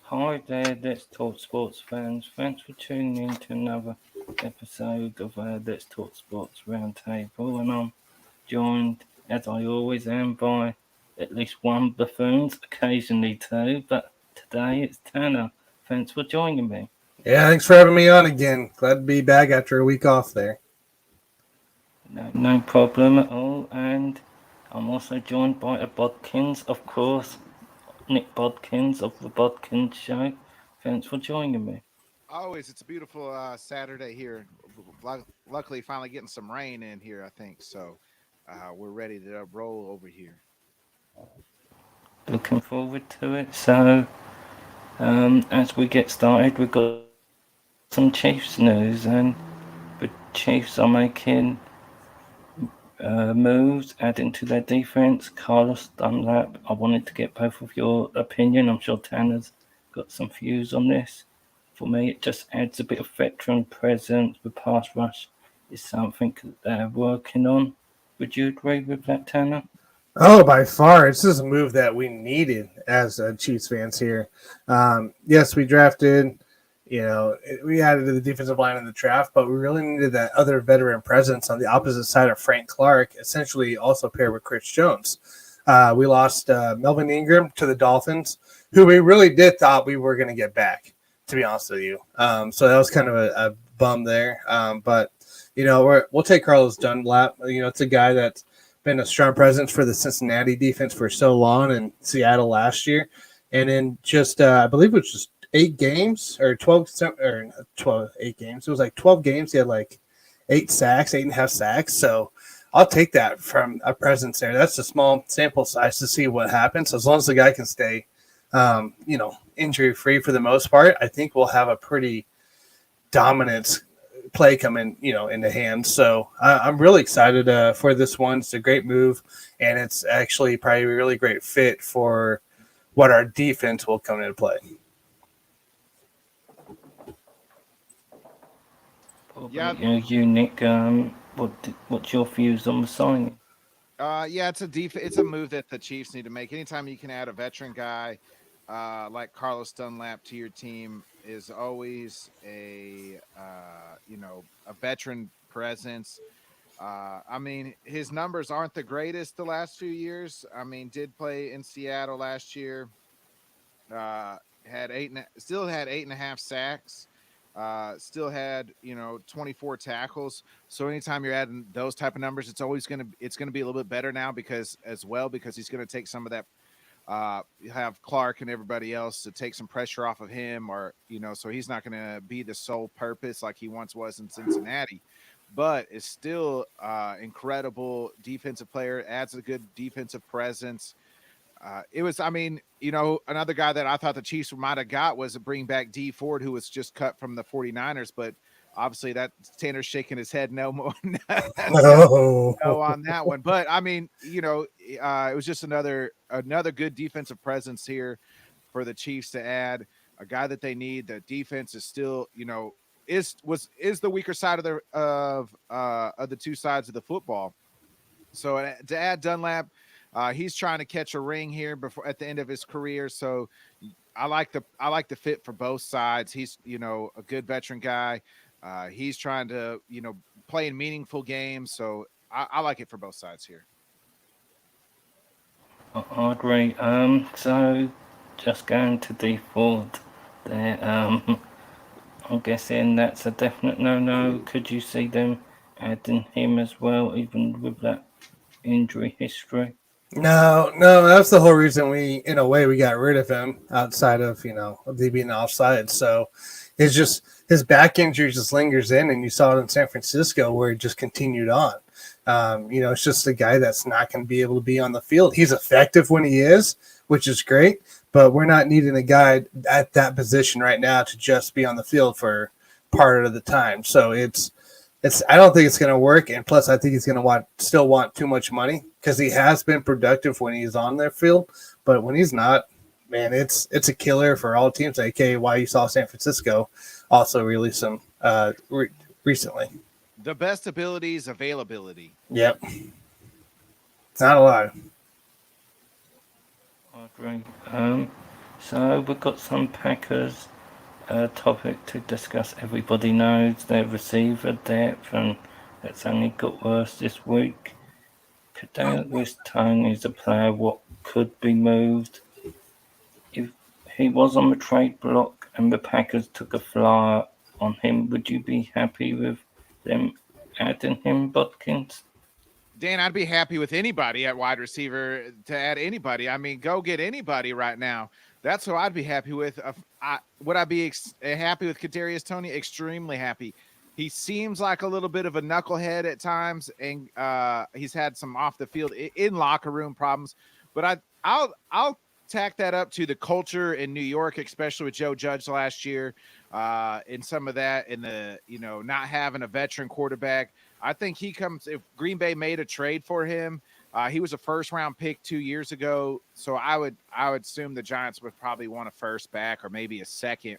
Hi there, Let's Talk Sports fans. Thanks for tuning in to another episode of Let's Talk Sports Roundtable. And I'm joined, as I always am, by at least one buffoon, occasionally two, but today it's Tanner. Thanks for joining me. Yeah, thanks for having me on again. Glad to be back after a week off there. No problem at all. And I'm also joined by a Bodkins, of course, Nick Bodkins of the Bodkins Show. Thanks for joining me. Always, it's a beautiful Saturday here. Luckily, finally getting some rain in here. I think so. We're ready to roll over here. Looking forward to it. So, as we get started, we've got some Chiefs news, and the Chiefs are making moves, adding to their defense. Carlos Dunlap. I wanted to get both of your opinion. I'm sure Tanner's got some views on this. For me, it just adds a bit of veteran presence. The pass rush is something that they're working on. Would you agree with that, Tanner? Oh, by far, this is a move that we needed as Chiefs fans here. Yes, we drafted, we added to the defensive line in the draft, but we really needed that other veteran presence on the opposite side of Frank Clark, essentially also paired with Chris Jones. We lost Melvin Ingram to the Dolphins, who we really did thought we were going to get back, to be honest with you. So that was kind of a bum there. But, we'll take Carlos Dunlap. It's a guy that's been a strong presence for the Cincinnati defense for so long in Seattle last year. And in just, I believe it was just 8 games or 12, or 12, 8 games. It was like 12 games. He had like 8 sacks, 8.5 sacks. So I'll take that from a presence there. That's a small sample size to see what happens. So as long as the guy can stay, injury free for the most part, I think we'll have a pretty dominant play coming, into hand. So I'm really excited for this one. It's a great move, and it's actually probably a really great fit for what our defense will come into play. Yeah, Nick. What's your views on the signing? yeah, it's a move that the Chiefs need to make. Anytime you can add a veteran guy like Carlos Dunlap to your team is always a veteran presence. I mean, his numbers aren't the greatest the last few years. I mean, did play in Seattle last year. Uh, still had 8.5 sacks. Still had 24 tackles. So anytime you're adding those type of numbers, it's gonna be a little bit better now because he's gonna take some of that. Have Clark and everybody else to take some pressure off of him, or so he's not gonna be the sole purpose like he once was in Cincinnati. But it's still incredible defensive player. Adds a good defensive presence. I mean, another guy that I thought the Chiefs might have got was to bring back D Ford, who was just cut from the 49ers, but obviously that Tanner's shaking his head no more. No. No on that one. But I mean, it was just another good defensive presence here for the Chiefs to add a guy that they need. The defense is still, is the weaker side of the two sides of the football. So to add Dunlap, he's trying to catch a ring here before at the end of his career. So I like the fit for both sides. He's a good veteran guy. He's trying to play in meaningful games. So I like it for both sides here. I agree. So just going to default there. I'm guessing that's a definite no-no. Could you see them adding him as well, even with that injury history? No, that's the whole reason in a way, we got rid of him outside of, of the being offside. So it's just his back injury just lingers in, and you saw it in San Francisco where it just continued on. It's just a guy that's not going to be able to be on the field. He's effective when he is, which is great, but we're not needing a guy at that position right now to just be on the field for part of the time. So I don't think it's going to work, and plus I think he's going to still want too much money because he has been productive when he's on their field, but when he's not, man, it's a killer for all teams. AKA why you saw San Francisco also release him recently. The best ability is availability. Yep, it's not a lot. I agree. So we've got some Packers topic to discuss. Everybody knows their receiver depth, and it's only got worse this week. Kadarius Toney is a player what could be moved. If he was on the trade block and the Packers took a flyer on him, would you be happy with them adding him, Bodkins? Dan, I'd be happy with anybody at wide receiver to add anybody. I mean, go get anybody right now. That's who I'd be happy with. Would I be happy with Kadarius Toney? Extremely happy. He seems like a little bit of a knucklehead at times, and he's had some off the field in locker room problems. But I'll tack that up to the culture in New York, especially with Joe Judge last year, and some of that, and the not having a veteran quarterback. I think he comes if Green Bay made a trade for him. He was a first round pick 2 years ago, so I would assume the Giants would probably want a first back or maybe a second.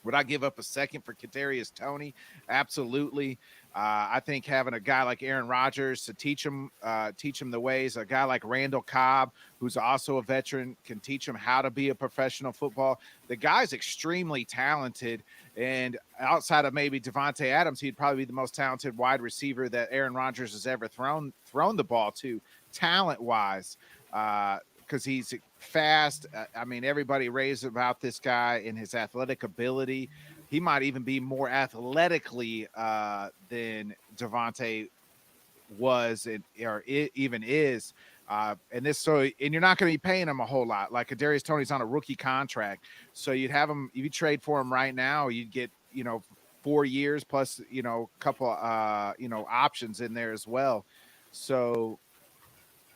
Would I give up a second for Kadarius Toney? Absolutely. I think having a guy like Aaron Rodgers to teach him the ways, a guy like Randall Cobb, who's also a veteran, can teach him how to be a professional football. The guy's extremely talented, and outside of maybe Devontae Adams, he'd probably be the most talented wide receiver that Aaron Rodgers has ever thrown the ball to, talent-wise. Because he's fast. I mean, everybody raves about this guy and his athletic ability. He might even be more athletically than Devontae was or even is. And you're not going to be paying him a whole lot. Like Kadarius Toney's on a rookie contract, so you'd have him. If you trade for him right now, you'd get 4 years plus a couple options in there as well. So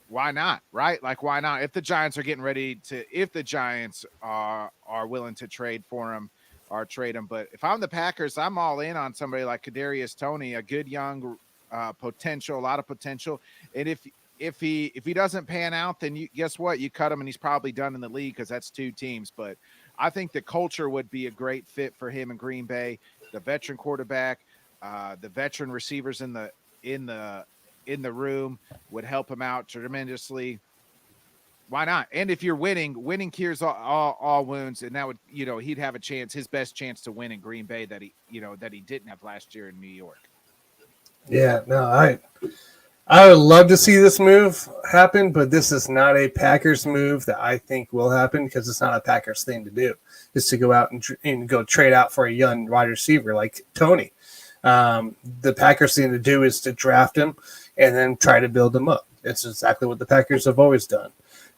why not, right? Like, why not? If the Giants are getting ready to, if the Giants are willing to trade for him or trade him. But if I'm the Packers, I'm all in on somebody like Kadarius Toney, a good young potential, a lot of potential. And if he doesn't pan out, then guess what? You cut him and he's probably done in the league because that's 2 teams. But I think the culture would be a great fit for him in Green Bay. The veteran quarterback, the veteran receivers in the room would help him out tremendously. Why not? And if you're winning cures all wounds, and that would, he'd have a chance, his best chance to win in Green Bay that he didn't have last year in New York. Yeah, no, I would love to see this move happen, but this is not a Packers move that I think will happen because it's not a Packers thing to do. Is to go out and go trade out for a young wide receiver like Toney. The Packers thing to do is to draft him and then try to build him up. It's exactly what the Packers have always done.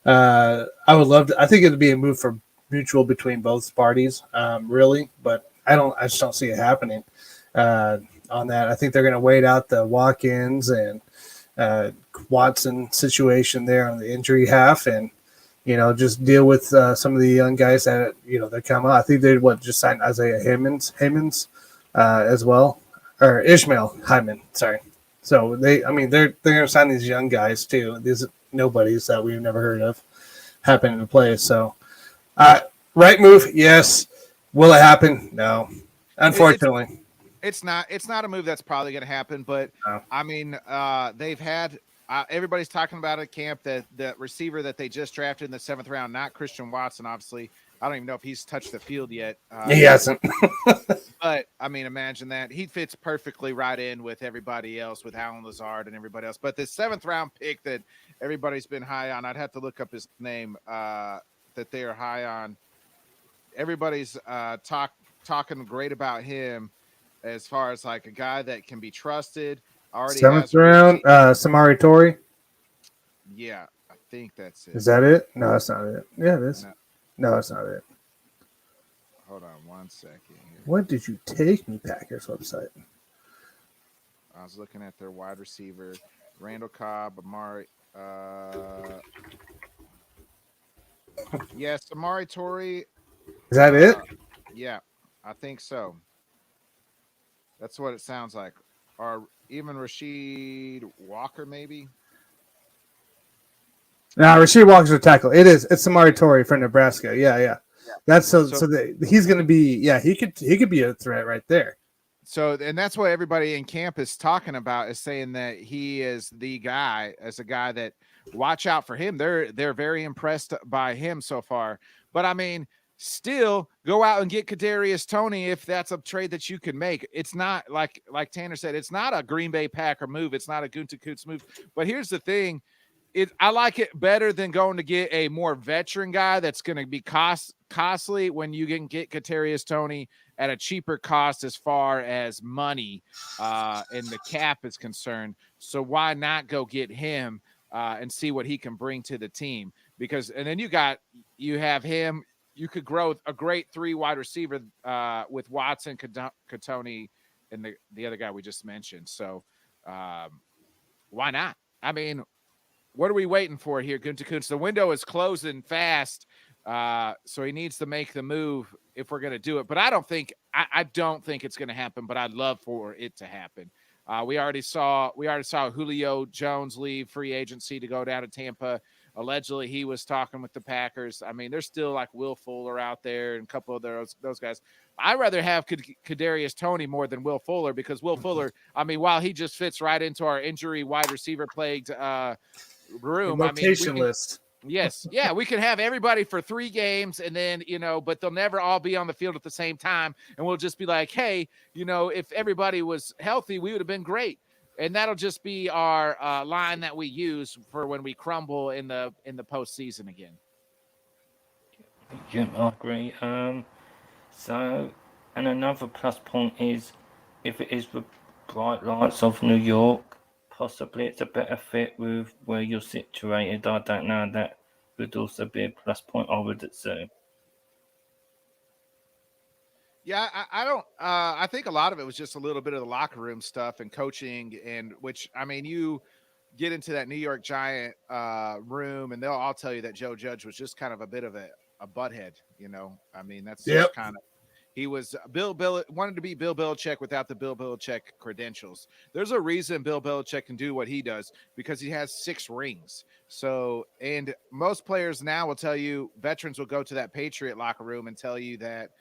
I would love to. I think it would be a move for mutual between both parties, really, but I just don't see it happening on that. I think they're going to wait out the walk-ins and Watson situation there on the injury half, and just deal with some of the young guys that they come out. I think they just signed Isaiah Hemmings as well, or Ishmael Hyman. Sorry. So they're going to sign these young guys too. These nobodies that we've never heard of happening to play. So, right move, yes. Will it happen? No. Unfortunately, it's not a move that's probably going to happen. But no. I mean, they've had everybody's talking about at camp that the receiver that they just drafted in the 7th round, not Christian Watson, obviously. I don't even know if he's touched the field yet. He hasn't. But, I mean, imagine that. He fits perfectly right in with everybody else, with Alan Lazard and everybody else. But the 7th round pick that everybody's been high on, I'd have to look up his name that they are high on. Everybody's talking great about him as far as like a guy that can be trusted. Already 7th round, Samari Torrey. Yeah, I think that's it. Is that it? No, that's not it. Yeah, it is. No, that's not it. Hold on 1 second here. What did you take me, Packers website? I was looking at their wide receiver, Randall Cobb, Amari. Yes, Amari Torrey. Is that it? Yeah, I think so. That's what it sounds like. Or even Rashid Walker, maybe. No, Rasheed Walker's a tackle. It is. It's Samari Torrey from Nebraska. Yeah. That's so he's going to be. Yeah, he could be a threat right there. So, and that's what everybody in camp is talking about, is saying that he is the guy, as a guy that watch out for him. They're very impressed by him so far. But I mean, still go out and get Kadarius Toney if that's a trade that you can make. It's not like Tanner said, it's not a Green Bay Packer move. It's not a Gutekunst move. But here's the thing. I like it better than going to get a more veteran guy that's going to be costly when you can get Kadarius Toney at a cheaper cost as far as money and the cap is concerned. So why not go get him and see what he can bring to the team? Because and then you have him. You could grow a great 3 wide receiver with Watson, Katoni, and the other guy we just mentioned. So why not? I mean, what are we waiting for here, Gutekunst? The window is closing fast, so he needs to make the move if we're going to do it. But I don't think it's going to happen. But I'd love for it to happen. We already saw Julio Jones leave free agency to go down to Tampa. Allegedly, he was talking with the Packers. I mean, there's still like Will Fuller out there and a couple of those guys. I'd rather have Kadarius Toney more than Will Fuller because Will Fuller, I mean, while he just fits right into our injury wide receiver plagued room, I mean, rotation list. Yes. Yeah. We can have everybody for 3 games and then, but they'll never all be on the field at the same time. And we'll just be like, hey, if everybody was healthy, we would have been great. And that'll just be our line that we use for when we crumble in the postseason again. Yeah, I agree. So, and another plus point is if it is the bright lights of New York, possibly it's a better fit with where you're situated. I don't know. That would also be a plus point, I would say. Yeah, I don't. I think a lot of it was just a little bit of the locker room stuff and coaching, and which I mean, you get into that New York Giant room, and they'll all tell you that Joe Judge was just kind of a bit of a butthead. I mean, that's just kind of he was Bill wanted to be Bill Belichick without the Bill Belichick credentials. There's a reason Bill Belichick can do what he does because he has 6 rings. So, and most players now will tell you, veterans will go to that Patriot locker room and tell you that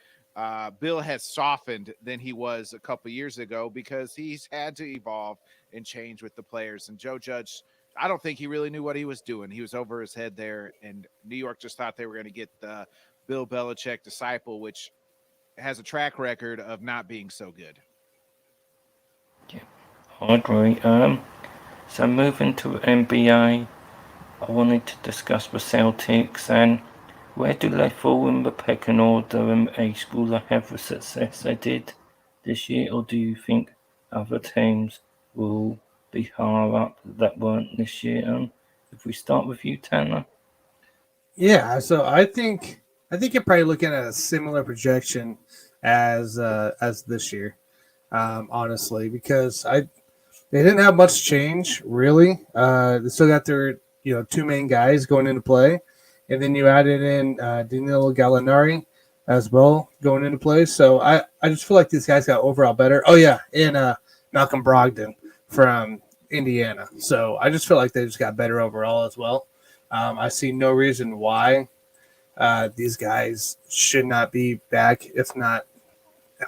Bill has softened than he was a couple years ago because he's had to evolve and change with the players. And Joe Judge, I don't think he really knew what he was doing. He was over his head there, and New York just thought they were going to get the Bill Belichick disciple, which has a track record of not being so good. Yeah, I agree. So moving to NBA, I wanted to discuss the Celtics and where do they fall in the pecking order and each will they have the success they did this year, or do you think other teams will be higher up that weren't this year? If we start with you, Tanner. Yeah, so I think you're probably looking at a similar projection as this year, honestly, because they didn't have much change really. They still got their 2 main guys going into play, and then you added in Danilo Gallinari as well going into play. So I just feel like these guys got overall better. Oh yeah, and Malcolm Brogdon from Indiana. So I just feel like they just got better overall as well. I see no reason why these guys should not be back, if not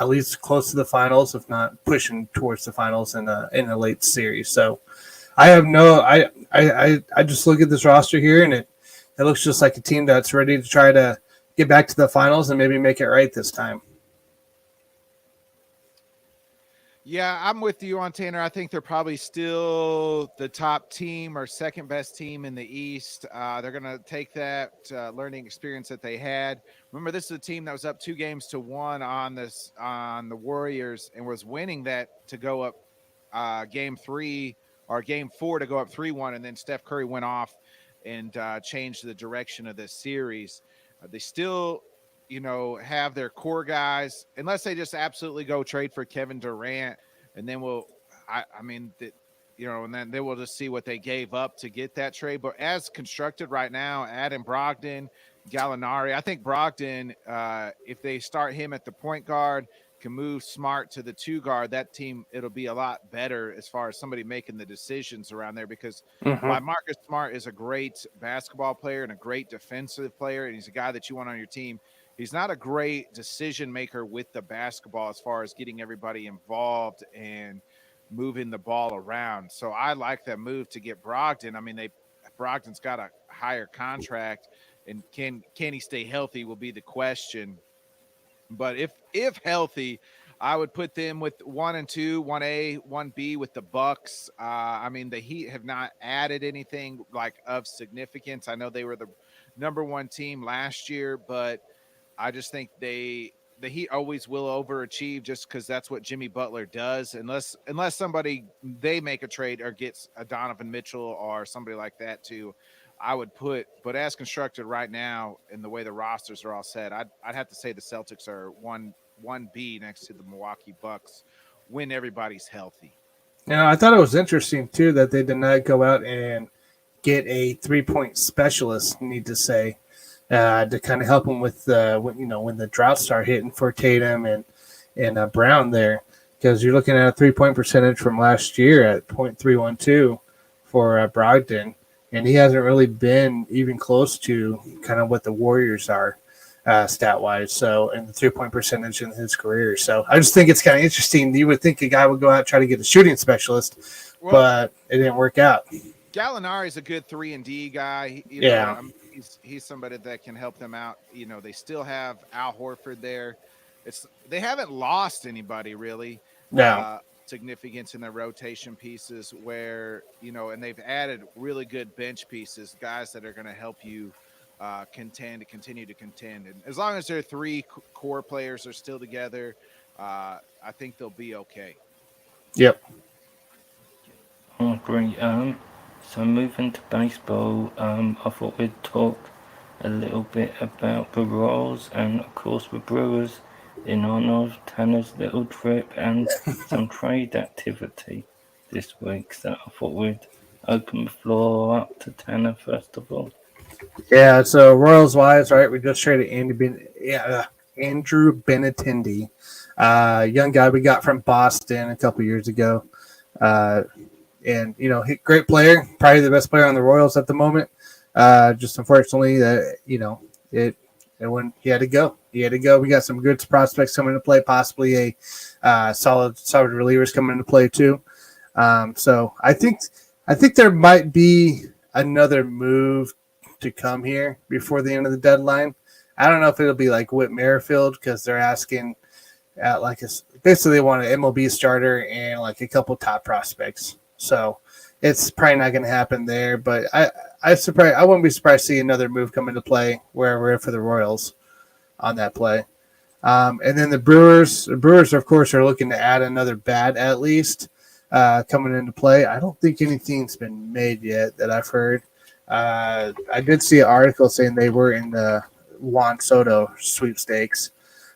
at least close to the finals, if not pushing towards the finals in a late series. So I have no, I just look at this roster here and it looks just like a team that's ready to try to get back to the finals and maybe make it right this time. Yeah, I'm with you on Tanner. I think they're probably still the top team or second best team in the East. They're going to take that learning experience that they had. Remember, this is a team that was up 2-1 on the Warriors and was winning that to go up game 3 or game 4 to go up 3-1, and then Steph Curry went off and changed the direction of this series. They still have their core guys, unless they just absolutely go trade for Kevin Durant, and then and then they will just see what they gave up to get that trade. But as constructed right now, Adam Brogdon, Gallinari, I think Brogdon, if they start him at the point guard, can move Smart to the 2 guard, that team, it'll be a lot better as far as somebody making the decisions around there because while Marcus Smart is a great basketball player and a great defensive player, and he's a guy that you want on your team, he's not a great decision maker with the basketball as far as getting everybody involved and moving the ball around. So I like that move to get Brogdon. I mean, Brogdon's got a higher contract, and can he stay healthy will be the question. But if healthy, I would put them with 1 and 2, 1A, 1B with the Bucks. I mean, the Heat have not added anything like of significance. I know they were the number one team last year, but I just think the Heat always will overachieve just because that's what Jimmy Butler does. Unless somebody they make a trade or gets a Donovan Mitchell or somebody like that too, I would put. But as constructed right now, and the way the rosters are all set, I'd have to say the Celtics are one B next to the Milwaukee Bucks when everybody's healthy. I thought it was interesting too that they did not go out and get a 3-point specialist. Need to say to kind of help them with when the drought start hitting for Tatum and Brown there, because you're looking at a 3-point percentage from last year at .312 for Brogdon, and he hasn't really been even close to kind of what the Warriors are stat wise. So, and the 3-point percentage in his career. So, I just think it's kind of interesting. You would think a guy would go out and try to get a shooting specialist, Well, but it didn't work out. Gallinari is a good 3 and D guy. Yeah. He's somebody that can help them out. They still have Al Horford there. They haven't lost anybody really No. significance in their rotation pieces. Where and they've added really good bench pieces, guys that are going to help you continue to contend. And as long as their three core players are still together, I think they'll be okay. Yep. I agree. So moving to baseball, I thought we'd talk a little bit about the Royals and of course the Brewers in honour of Tanner's little trip and some trade activity this week. So I thought we'd open the floor up to Tanner first of all. Yeah, so Royals wise, right? We just traded Andrew Benintendi, young guy we got from Boston a couple years ago, and great player, probably the best player on the Royals at the moment. Just unfortunately, it when he had to go. He had to go. We got some good prospects coming into play, possibly a solid relievers coming into play too. So I think there might be another move to come here before the end of the deadline. I don't know if it'll be like Whit Merrifield because they're asking at basically they want an MLB starter and like a couple top prospects. So it's probably not going to happen there. But I wouldn't be surprised to see another move come into play wherever for the Royals on that play. And then the Brewers of course are looking to add another bat at least coming into play. I don't think anything's been made yet that I've heard. I did see an article saying they were in the Juan Soto sweepstakes,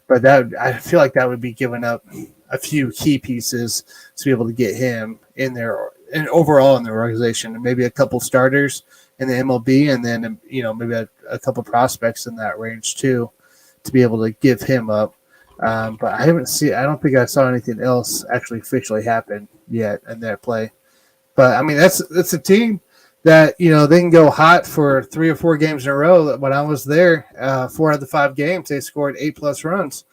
but I feel like that would be giving up a few key pieces to be able to get him in there and overall in the organization, and maybe a couple starters in the MLB, and then maybe a couple prospects in that range too, to be able to give him up. But I don't think I saw anything else actually officially happen yet in that play. But I mean, that's a team that they can go hot for 3 or 4 games in a row. When I was there, 4 out of the 5 games they scored 8+ runs,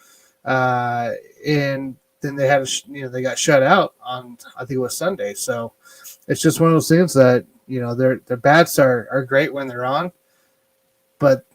and then they had they got shut out on, I think it was Sunday. So it's just one of those things that their bats are great when they're on, but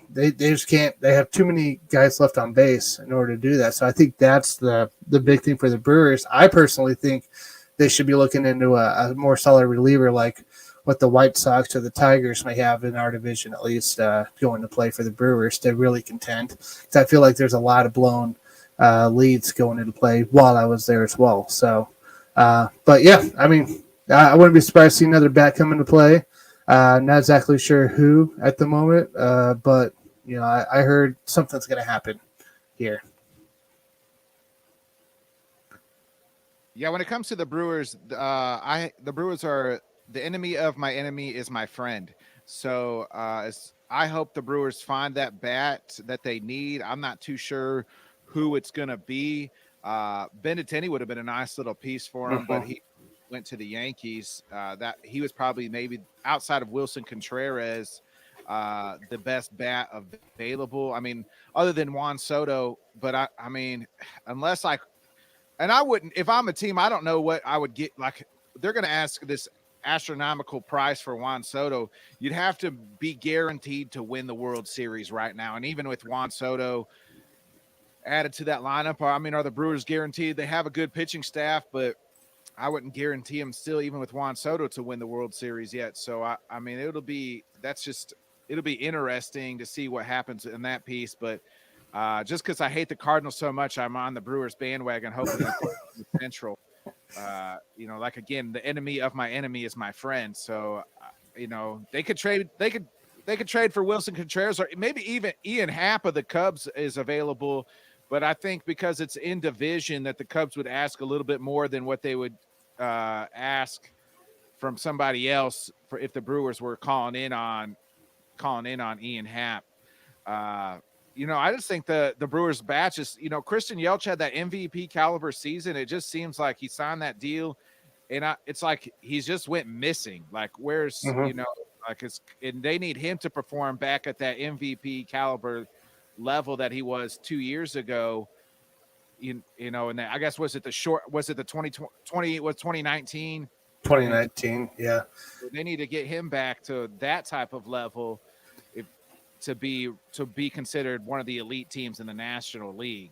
they just can't. They have too many guys left on base in order to do that. So I think that's the big thing for the Brewers. I personally think they should be looking into a more solid reliever like what the White Sox or the Tigers may have in our division, at least going to play for the Brewers to really contend. Because I feel like there's a lot of blown leads going into play while I was there as well. So, but yeah, I mean, I wouldn't be surprised to see another bat come into play. Not exactly sure who at the moment, but I heard something's going to happen here. Yeah, when it comes to the Brewers, the Brewers are the enemy of my enemy is my friend. So I hope the Brewers find that bat that they need. I'm not too sure who it's going to be. Benintendi would have been a nice little piece for him, but he went to the Yankees. That he was probably maybe outside of Wilson Contreras the best bat available. I mean, other than Juan Soto, but I mean, unless I wouldn't, if I'm a team, I don't know what I would get. Like, they're going to ask this astronomical price for Juan Soto, you'd have to be guaranteed to win the World Series right now. And even with Juan Soto added to that lineup, I mean, are the Brewers guaranteed? They have a good pitching staff, but I wouldn't guarantee them still, even with Juan Soto, to win the World Series yet. So I mean, it'll be interesting to see what happens in that piece. But just because I hate the Cardinals so much, I'm on the Brewers bandwagon, hoping that the Central. Like again, the enemy of my enemy is my friend. So they could trade. They could trade for Wilson Contreras, or maybe even Ian Happ of the Cubs is available. But I think because it's in division, that the Cubs would ask a little bit more than what they would ask from somebody else for if the Brewers were calling in on Ian Happ. I just think the Brewers batch is, Christian Yelich had that MVP caliber season. It just seems like he signed that deal, and it's like he's just went missing. Like, where's and they need him to perform back at that MVP caliber level that he was 2 years ago. And I guess was it the 2019? 2019, yeah. They need to get him back to that type of level to be considered one of the elite teams in the National League.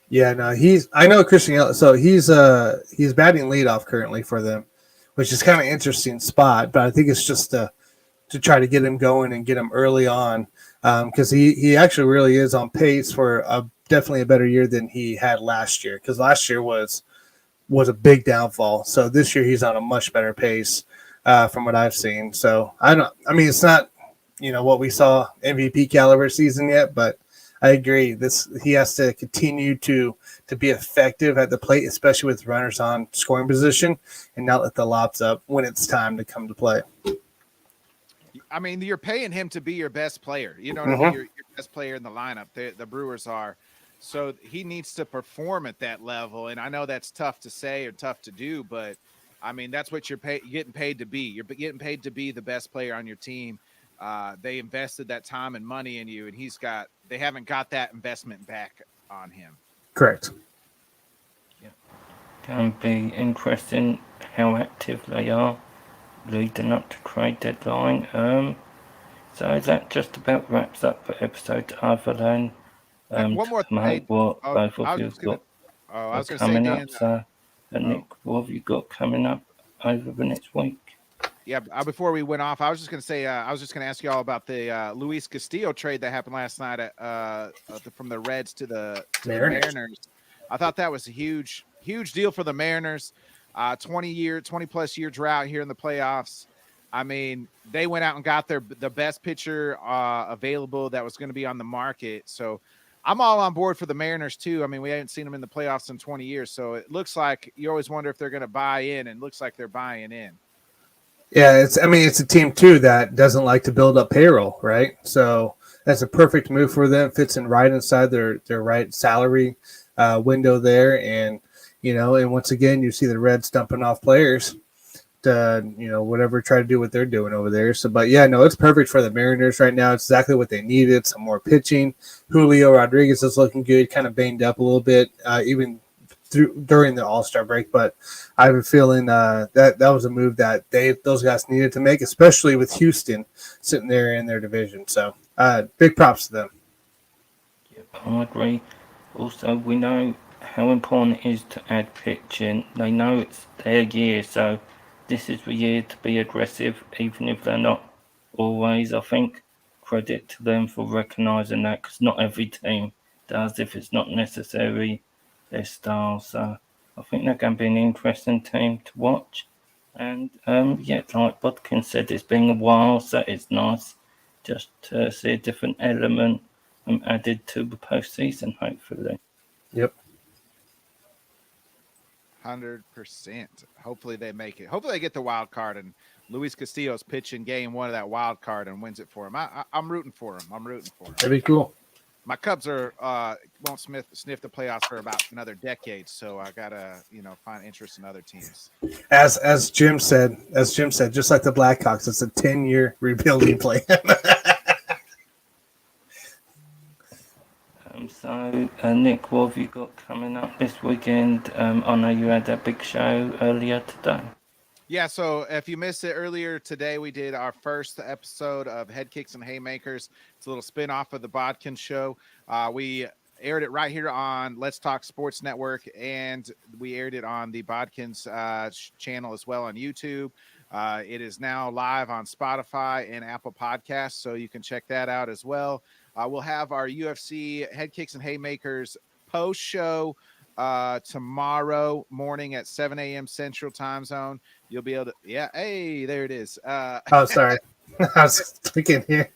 Yeah, no, I know Christian Yelich, so he's batting leadoff currently for them, which is kind of interesting spot, but I think it's just to try to get him going and get him early on, because he actually really is on pace for definitely a better year than he had last year, because last year was a big downfall. So this year he's on a much better pace from what I've seen. So it's not what we saw MVP caliber season yet, but I agree. He has to continue to be effective at the plate, especially with runners on scoring position, and not let the lobs up when it's time to come to play. I mean, you're paying him to be your best player. You know what I mean? Your best player in the lineup. The Brewers are. So he needs to perform at that level. And I know that's tough to say or tough to do, but I mean, that's what you're getting paid to be. You're getting paid to be the best player on your team. They invested that time and money in you, and they haven't got that investment back on him. Correct. Yeah. Can be interesting how active they are leading up to trade deadline. So that just about wraps up the episode, other than one more thing. What both of you have got coming up. So, Nick, what have you got coming up over the next week? Yeah, before we went off, I was just going to say, I was just going to ask you all about the Luis Castillo trade that happened last night from the Reds to the Mariners. I thought that was a huge deal for the Mariners. 20-plus year drought here in the playoffs. I mean, they went out and got the best pitcher available that was going to be on the market. So I'm all on board for the Mariners too. I mean, we haven't seen them in the playoffs in 20 years. So it looks like you always wonder if they're going to buy in, and it looks like they're buying in. Yeah, it's a team too that doesn't like to build up payroll, right? So that's a perfect move for them. Fits in right inside their right salary window there, and and once again you see the Reds dumping off players to whatever, try to do what they're doing over there. So, but yeah, no, it's perfect for the Mariners right now. It's exactly what they needed. Some more pitching. Julio Rodriguez is looking good, kind of banged up a little bit, even during the All-Star break, but I have a feeling that was a move that those guys needed to make, especially with Houston sitting there in their division. So big props to them. Yep, I agree. Also, we know how important it is to add pitching. They know it's their year, so this is the year to be aggressive, even if they're not always. I think credit to them for recognising that, because not every team does if it's not necessary their style. So I think they're going to be an interesting team to watch. And like Bodkin said, it's been a while, so it's nice just to see a different element added to the postseason, hopefully. Yep. 100%. Hopefully they make it. Hopefully they get the wild card, and Luis Castillo's pitching game one of that wild card and wins it for him. I'm rooting for him. That'd be cool. My Cubs won't sniff the playoffs for about another decade, so I gotta find interest in other teams. As Jim said, just like the Blackhawks, it's a 10-year rebuilding plan. So Nick, what have you got coming up this weekend? I know you had that big show earlier today. Yeah, so if you missed it earlier today, we did our first episode of Head Kicks and Haymakers. It's a little spin off of the Bodkin show. We aired it right here on Let's Talk Sports Network, and we aired it on the Bodkins channel as well on YouTube. It is now live on Spotify and Apple Podcasts, so you can check that out as well. We'll have our UFC Head Kicks and Haymakers post show tomorrow morning at 7 a.m. Central Time Zone. You'll be able to, yeah. Hey, there it is. Oh, sorry. I was clicking here.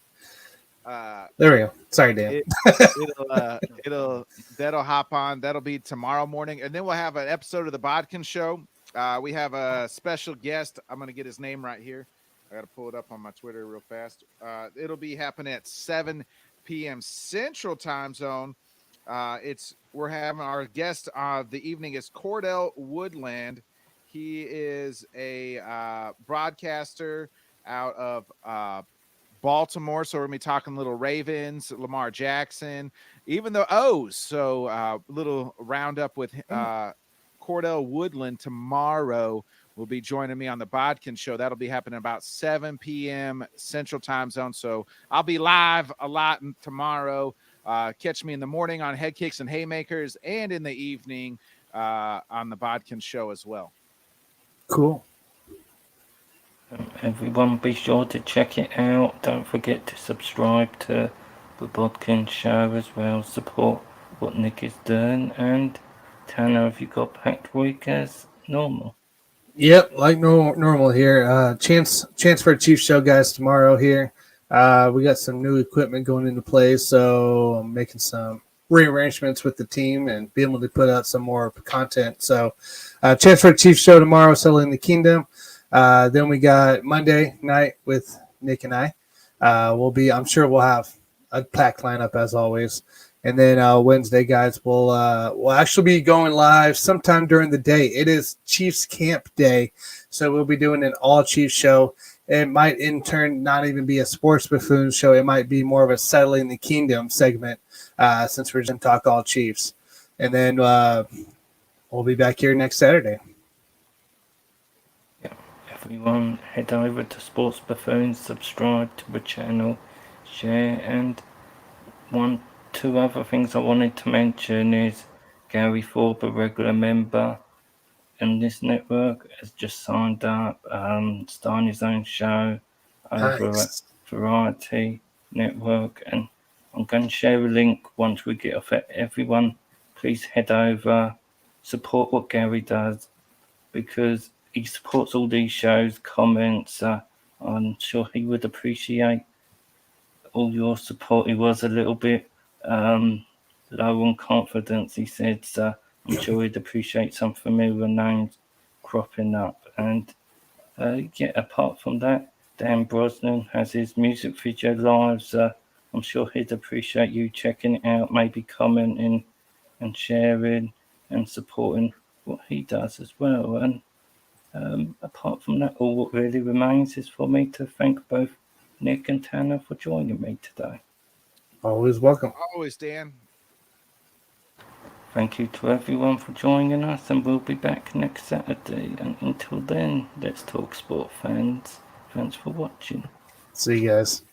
There we go. Sorry, Dan. That'll hop on. That'll be tomorrow morning, and then we'll have an episode of the Bodkin Show. We have a special guest. I'm going to get his name right here. I got to pull it up on my Twitter real fast. It'll be happening at 7 p.m. Central Time Zone. We're having our guest of the evening is Cordell Woodland. He is a broadcaster out of Baltimore, so we're gonna be talking little Ravens, Lamar Jackson, even though little roundup with Cordell Woodland tomorrow. Will be joining me on the Bodkin show. That'll be happening about 7 p.m. Central Time Zone. So I'll be live a lot tomorrow. Catch me in the morning on Head Kicks and Haymakers, and in the evening on the Bodkin show as well. Cool. Everyone, be sure to check it out. Don't forget to subscribe to the Bodkin show as well. Support what Nick is doing. And Tanner, have you got packed week as normal? Yep, like normal here. Chance for a Chiefs show, guys, tomorrow here. We got some new equipment going into play, so I'm making some rearrangements with the team and be able to put out some more content. So, chance for a Chiefs show tomorrow, Settling the Kingdom. Then we got Monday night with Nick and I. I'm sure we'll have a packed lineup as always. And then Wednesday, guys, we'll actually be going live sometime during the day. It is Chiefs Camp Day, so we'll be doing an all Chiefs show. It might in turn not even be a Sports Buffoon show. It might be more of a Settling the Kingdom segment since we're going to talk all Chiefs. And then we'll be back here next Saturday. Yeah. Everyone, head over to Sports Buffoon, subscribe to the channel, share, and two other things I wanted to mention is Gary Thorpe, a regular member in this network, has just signed up, starting his own show over at Variety Network, and I'm going to share a link once we get off it. Everyone, please head over, support what Gary does, because he supports all these shows, comments. I'm sure he would appreciate all your support. He was a little bit low on confidence, he said, so I'm sure he'd appreciate some familiar names cropping up. And apart from that, Dan Brosnan has his music video lives. I'm sure he'd appreciate you checking it out, maybe commenting and sharing and supporting what he does as well. And apart from that, all what really remains is for me to thank both Nick and Tanner for joining me today. Always welcome. Always, Dan. Thank you to everyone for joining us, and we'll be back next Saturday. And until then, let's talk sport, fans. Thanks for watching. See you guys.